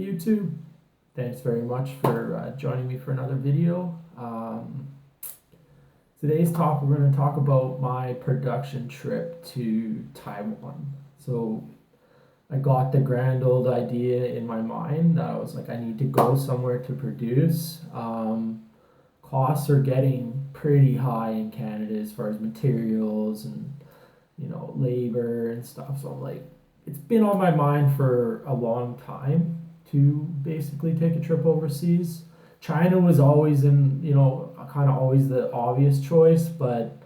YouTube. Thanks very much for joining me for another video. Today's talk, we're going to talk about my production trip to Taiwan. So I got the grand old idea in my mind that I was like, I need to go somewhere to produce. Costs are getting pretty high in Canada as far as materials and labor and stuff. So I'm like, it's been on my mind for a long time to basically take a trip overseas. China was always kind of always the obvious choice, but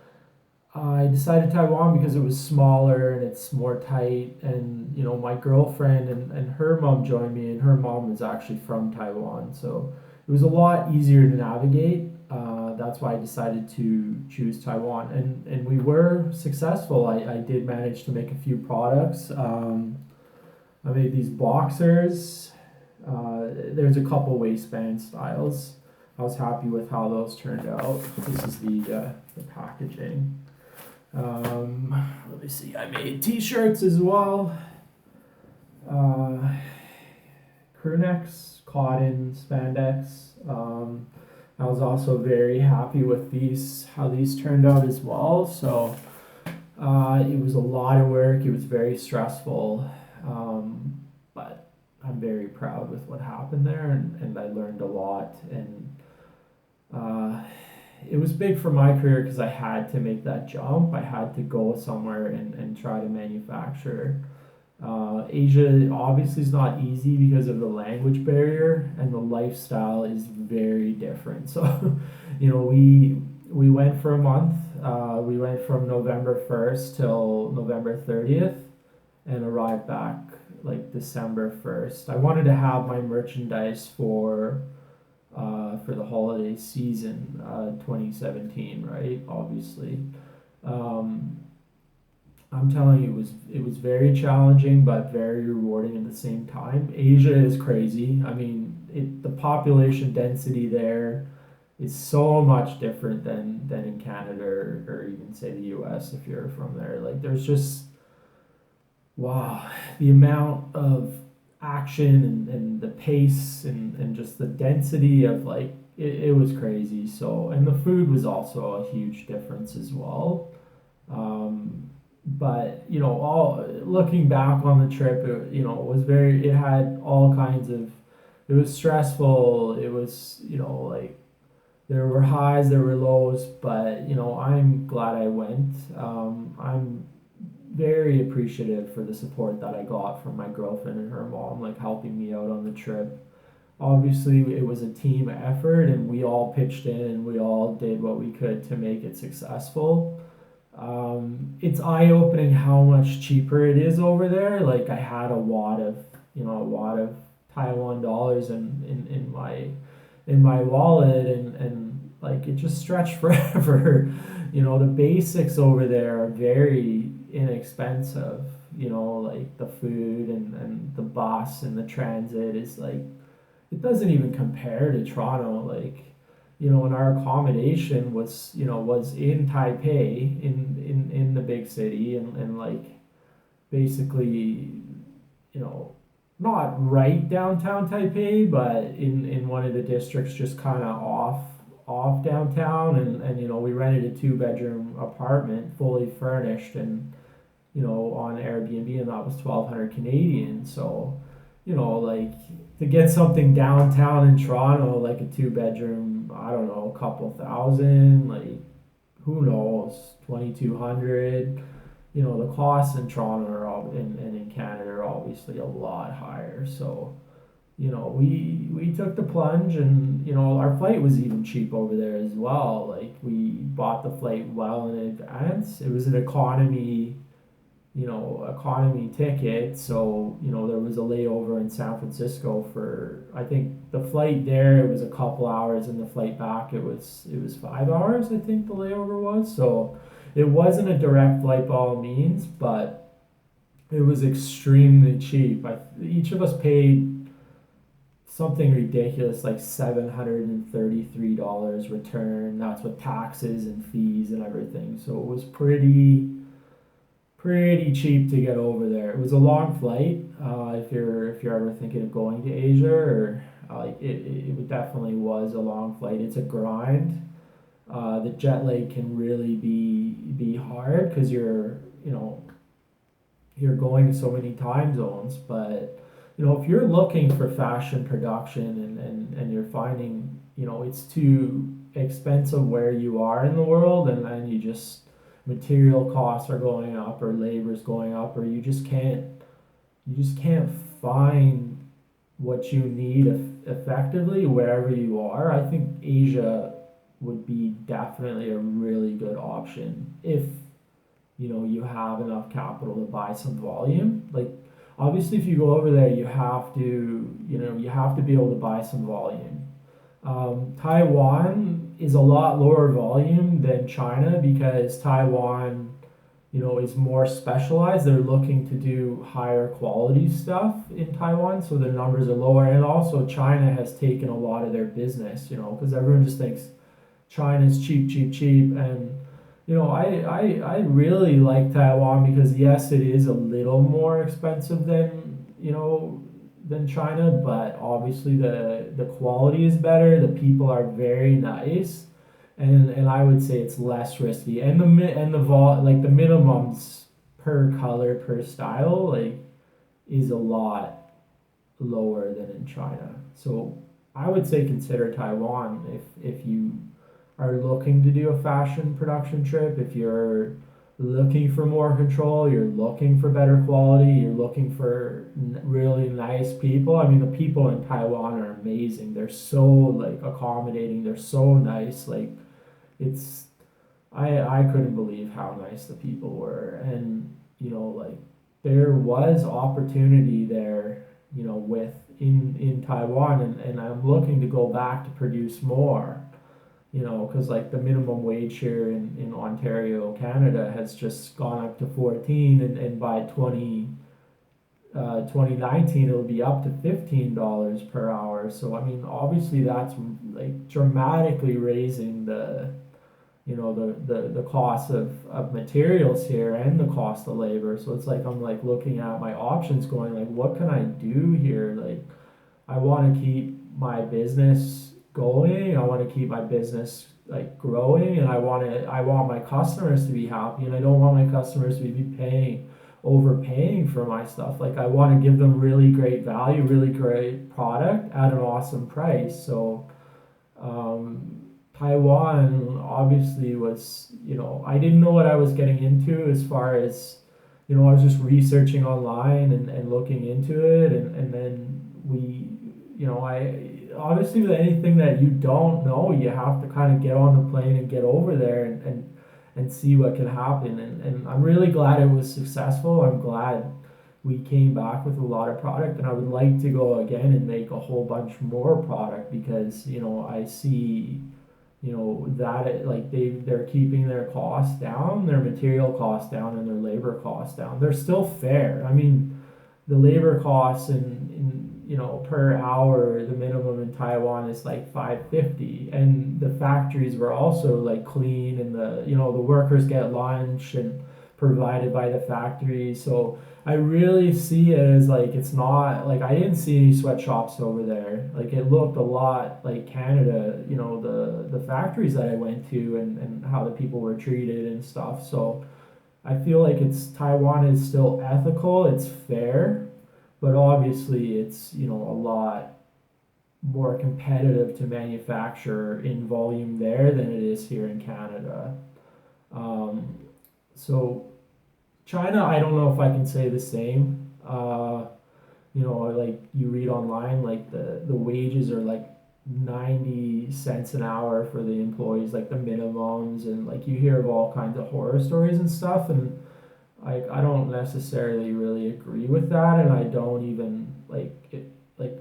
I decided Taiwan because it was smaller and it's more tight. And my girlfriend and her mom joined me, and her mom is actually from Taiwan, so it was a lot easier to navigate. That's why I decided to choose Taiwan, and we were successful. I did manage to make a few products. I made these boxers. There's a couple waistband styles. I was happy with how those turned out. This is the packaging. Let me see. I made t-shirts as well. Crew necks, cotton, spandex. I was also very happy with how these turned out as well. So it was a lot of work. It was very stressful, but I'm very proud with what happened there, and I learned a lot. And it was big for my career because I had to make that jump. I had to go somewhere and try to manufacture. Asia obviously is not easy because of the language barrier, and the lifestyle is very different. So, we went for a month. We went from November 1st till November 30th, and arrived back like December 1st. I wanted to have my merchandise for the holiday season, 2017, right? Obviously. I'm telling you, it was very challenging, but very rewarding at the same time. Asia is crazy. I mean, the population density there is so much different than in Canada, or even say the U.S. if you're from there. Like, there's just, wow, the amount of action and the pace and just the density of, like, it was crazy. So, and the food was also a huge difference as well. But all looking back on the trip, it had all kinds of, it was stressful. It was, like, there were highs, there were lows, but I'm glad I went. I'm very appreciative for the support that I got from my girlfriend and her mom, like, helping me out on the trip. Obviously, it was a team effort, and we all pitched in and we all did what we could to make it successful. It's eye-opening how much cheaper it is over there. Like, I had a wad of Taiwan dollars in my wallet, and like, it just stretched forever. The basics over there are very inexpensive. Like, the food and the bus and the transit is like, it doesn't even compare to Toronto. Like, and our accommodation was in Taipei, in the big city, and like, basically, not right downtown Taipei, but in one of the districts just kind of off downtown, and we rented a 2-bedroom apartment, fully furnished, and on Airbnb, and that was 1,200 Canadian. So, like, to get something downtown in Toronto, like a 2-bedroom, I don't know, a couple thousand, like, who knows, 2,200. The costs in Toronto and in Canada are obviously a lot higher. So, we took the plunge, and our flight was even cheap over there as well. Like, we bought the flight well in advance. It was an economy ticket. So, there was a layover in San Francisco for, I think the flight there, it was a couple hours, and the flight back, it was 5 hours, I think the layover was. So it wasn't a direct flight by all means, but it was extremely cheap. Each of us paid something ridiculous, like $733 return. That's with taxes and fees and everything. So it was pretty pretty cheap to get over there. It was a long flight. If you're ever thinking of going to Asia, or it definitely was a long flight. It's a grind. The jet lag can really be hard because you're going to so many time zones. But if you're looking for fashion production, and you're finding it's too expensive where you are in the world, and then you just material costs are going up, or labor's going up, or you just can't find what you need effectively wherever you are. I think Asia would be definitely a really good option if you have enough capital to buy some volume. Like, obviously, if you go over there, you have to be able to buy some volume. Taiwan is a lot lower volume than China because Taiwan, is more specialized. They're looking to do higher quality stuff in Taiwan, so the numbers are lower. And also, China has taken a lot of their business, because everyone just thinks China's cheap, cheap, cheap. And I really like Taiwan because yes, it is a little more expensive than China, but obviously the quality is better. The people are very nice, and I would say it's less risky. And the minimums per color per style is a lot lower than in China. So I would say consider Taiwan if you are looking to do a fashion production trip. If you're looking for more control, you're looking for better quality, you're looking for really nice people. I mean, the people in Taiwan are amazing. They're so accommodating. They're so nice. It's I couldn't believe how nice the people were. And there was opportunity there, with in Taiwan, and I'm looking to go back to produce more. Because the minimum wage here in Ontario, Canada, has just gone up to 14, and by 2019 it'll be up to $15 per hour. So I mean, obviously that's dramatically raising the cost of materials here, and the cost of labor. So it's I'm looking at my options, going what can I do here? I want to keep my business going. I want to keep my business growing, and I want my customers to be happy, and I don't want my customers to be overpaying for my stuff. I want to give them really great value, really great product at an awesome price. So Taiwan obviously was, I didn't know what I was getting into as far as, I was just researching online and looking into it, and then I obviously, with anything that you don't know, you have to kind of get on the plane and get over there, and see what can happen. And I'm really glad it was successful. I'm glad we came back with a lot of product, and I would like to go again and make a whole bunch more product because I see that they're keeping their costs down, their material costs down, and their labor costs down. They're still fair. I mean, the labor costs in per hour, the minimum in Taiwan is $5.50, and the factories were also clean, and the workers get lunch and provided by the factory. So I really see it as it's not I didn't see any sweatshops over there. It looked a lot like Canada, the factories that I went to, and how the people were treated and stuff. So I feel Taiwan is still ethical, it's fair, but obviously it's a lot more competitive to manufacture in volume there than it is here in Canada. So China, I don't know if I can say the same. You read online, the wages are 90 cents an hour for the employees, the minimums, and you hear of all kinds of horror stories and stuff, and I don't necessarily really agree with that, and I don't even it.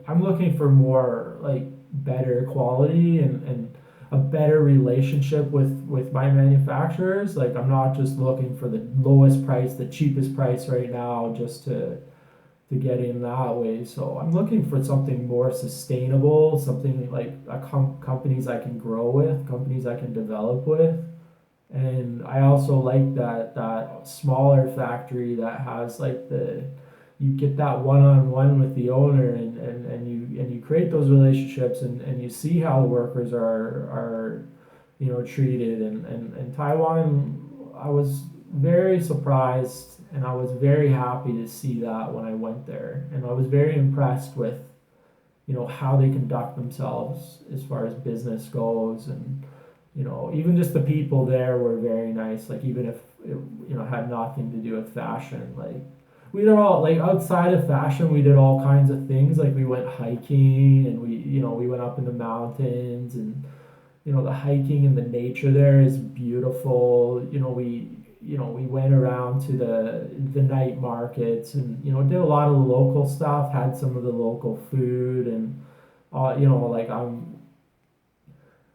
I'm looking for more better quality, and a better relationship with my manufacturers. I'm not just looking for the lowest price, the cheapest price right now, just to get in that way. So I'm looking for something more sustainable, something companies I can grow with, companies I can develop with. And I also like that smaller factory that has like the you get that one on one with the owner, and you create those relationships, and you see how the workers are treated, and Taiwan. I was very surprised, and I was very happy to see that when I went there, and I was very impressed with how they conduct themselves as far as business goes, and even just the people there were very nice. Like even if it had nothing to do with fashion, like we did all like outside of fashion, we did all kinds of things. Like we went hiking, and we went up in the mountains, and the hiking and the nature there is beautiful. We went around to the night markets, and did a lot of the local stuff, had some of the local food, and like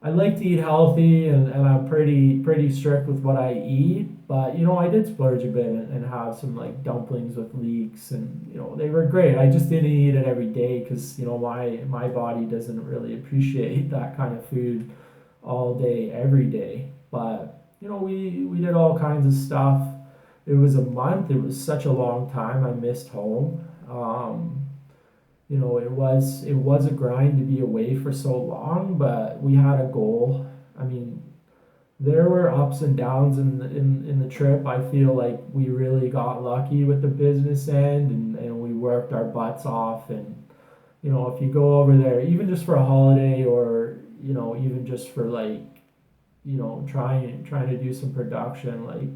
I like to eat healthy, and I'm pretty strict with what I eat, but I did splurge a bit, and have some like dumplings with leeks, and they were great. I just didn't eat it every day because my body doesn't really appreciate that kind of food all day every day. But we did all kinds of stuff. It was a month. It was such a long time. I missed home. It was a grind to be away for so long, but we had a goal. I mean, there were ups and downs in the trip. I feel like we really got lucky with the business end, and we worked our butts off. And if you go over there, even just for a holiday, or even just for like trying to do some production, like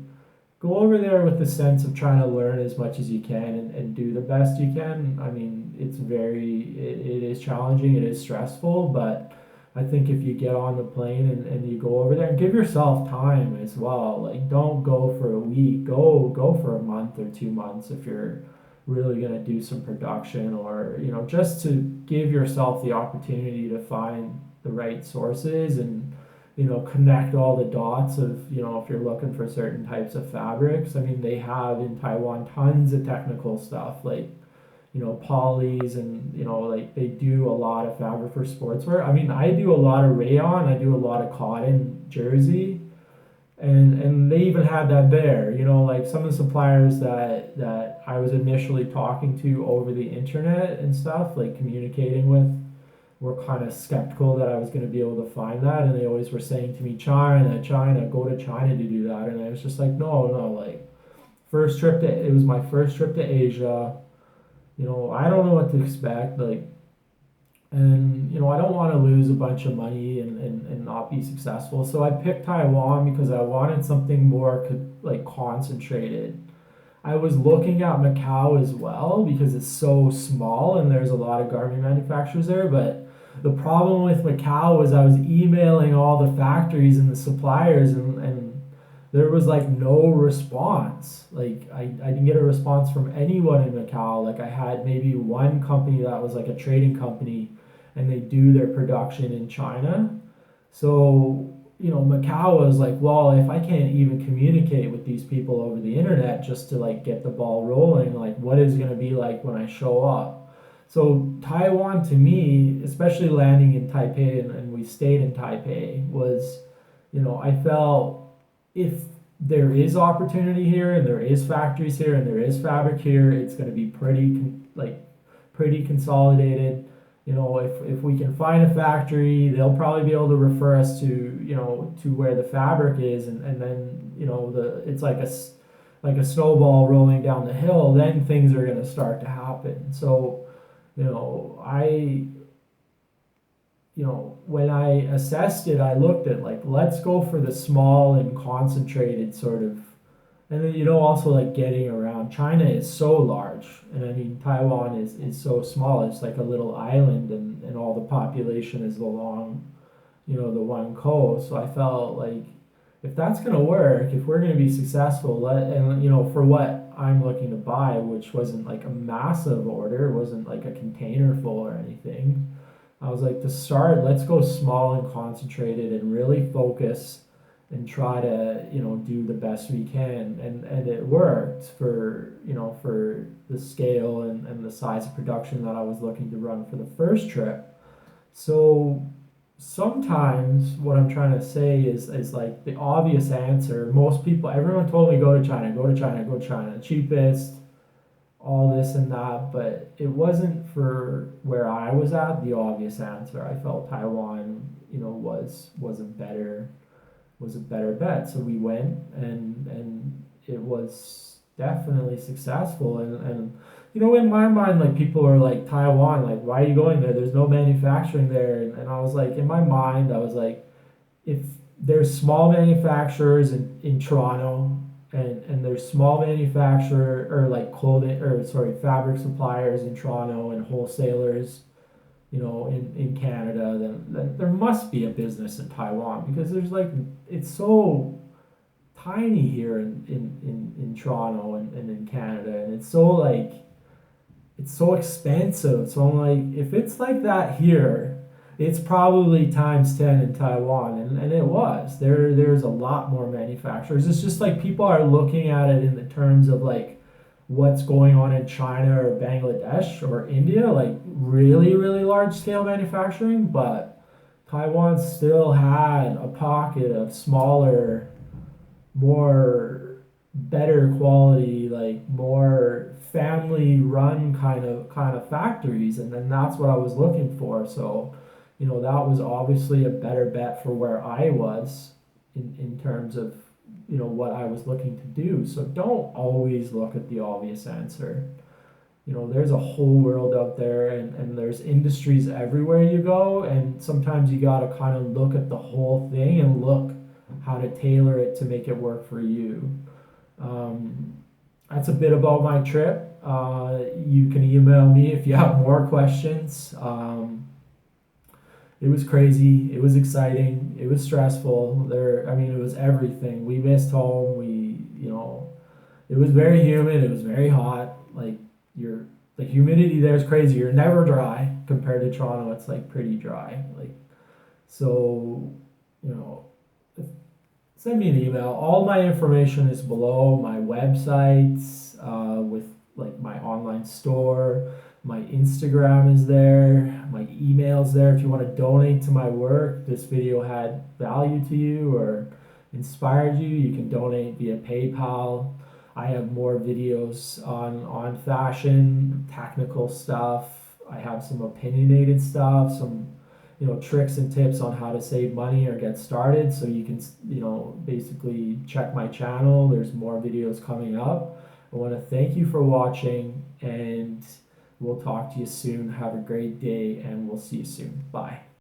go over there with the sense of trying to learn as much as you can, and do the best you can. I mean, it is challenging, it is stressful, but I think if you get on the plane, and you go over there and give yourself time as well, like don't go for a week, go for a month or 2 months if you're really going to do some production, or just to give yourself the opportunity to find the right sources, and connect all the dots of, if you're looking for certain types of fabrics. I mean, they have in Taiwan tons of technical stuff, like, polys, and, like they do a lot of fabric for sportswear. I mean, I do a lot of rayon, I do a lot of cotton jersey, and they even had that there. Like some of the suppliers that I was initially talking to over the internet and stuff, like communicating with, were kind of skeptical that I was going to be able to find that, and they always were saying to me, China, China, go to China to do that, and I was just like, no, no, like it was my first trip to Asia. I don't know what to expect, like, and I don't want to lose a bunch of money, and not be successful. So I picked Taiwan because I wanted something more like concentrated. I was looking at Macau as well because it's so small, and there's a lot of garment manufacturers there. But the problem with Macau was I was emailing all the factories and the suppliers, and there was like no response. Like I didn't get a response from anyone in Macau. Like I had maybe one company that was like a trading company, and they do their production in China. So Macau was like, well, if I can't even communicate with these people over the internet just to like get the ball rolling, like what is it going to be like when I show up? So Taiwan to me, especially landing in Taipei, and we stayed in Taipei, was, I felt if there is opportunity here, and there is factories here, and there is fabric here, it's going to be pretty consolidated. If we can find a factory, they'll probably be able to refer us to where the fabric is, and then it's like a snowball rolling down the hill. Then things are going to start to happen. So I when I assessed it, I looked at like, let's go for the small and concentrated sort of, and then also like getting around. China is so large, and I mean Taiwan is so small. It's like a little island, and all the population is along the one coast. So I felt like if that's gonna work, if we're gonna be successful, and for what I'm looking to buy, which wasn't like a massive order, it wasn't like a container full or anything. I was like, to start, let's go small and concentrated, and really focus, and try to do the best we can, and it worked for the scale, and the size of production that I was looking to run for the first trip. So sometimes what I'm trying to say is like the obvious answer. Most people, everyone told me go to China, go to China, go to China, cheapest, all this and that, but it wasn't for where I was at the obvious answer. I felt Taiwan, was a better bet. So we went, and it was definitely successful. And in my mind, like people are like Taiwan, like why are you going there? There's no manufacturing there, and I was like in my mind, I was like if there's small manufacturers in Toronto and there's small manufacturer or like clothing or sorry fabric suppliers in Toronto and wholesalers in Canada, then there must be a business in Taiwan because there's like it's so tiny here in Toronto and in Canada, and it's so expensive. So I'm like, if it's like that here, it's probably times 10 in Taiwan, and it was. There's a lot more manufacturers. It's just like people are looking at it in the terms of like what's going on in China or Bangladesh or India, like really, really large scale manufacturing, but Taiwan still had a pocket of smaller, more better quality, like more family run kind of factories, and then that's what I was looking for. So, that was obviously a better bet for where I was in terms of what I was looking to do. So don't always look at the obvious answer. There's a whole world out there, and there's industries everywhere you go, and sometimes you got to kind of look at the whole thing and look how to tailor it to make it work for you. um, that's a bit about my trip. You can email me if you have more questions. It was crazy, it was exciting, it was stressful. I mean, it was everything. We missed home. It was very humid, it was very hot. Like, the humidity there is crazy. You're never dry compared to Toronto. It's like pretty dry. Like, so, you know, send me an email. All my information is below. My websites, with like my online store. My Instagram is there. My email's there. If you want to donate to my work, this video had value to you or inspired you, you can donate via PayPal. I have more videos on fashion, technical stuff. I have some opinionated stuff, some tricks and tips on how to save money or get started. So you can basically check my channel. There's more videos coming up. I want to thank you for watching, and we'll talk to you soon. Have a great day, and we'll see you soon. Bye.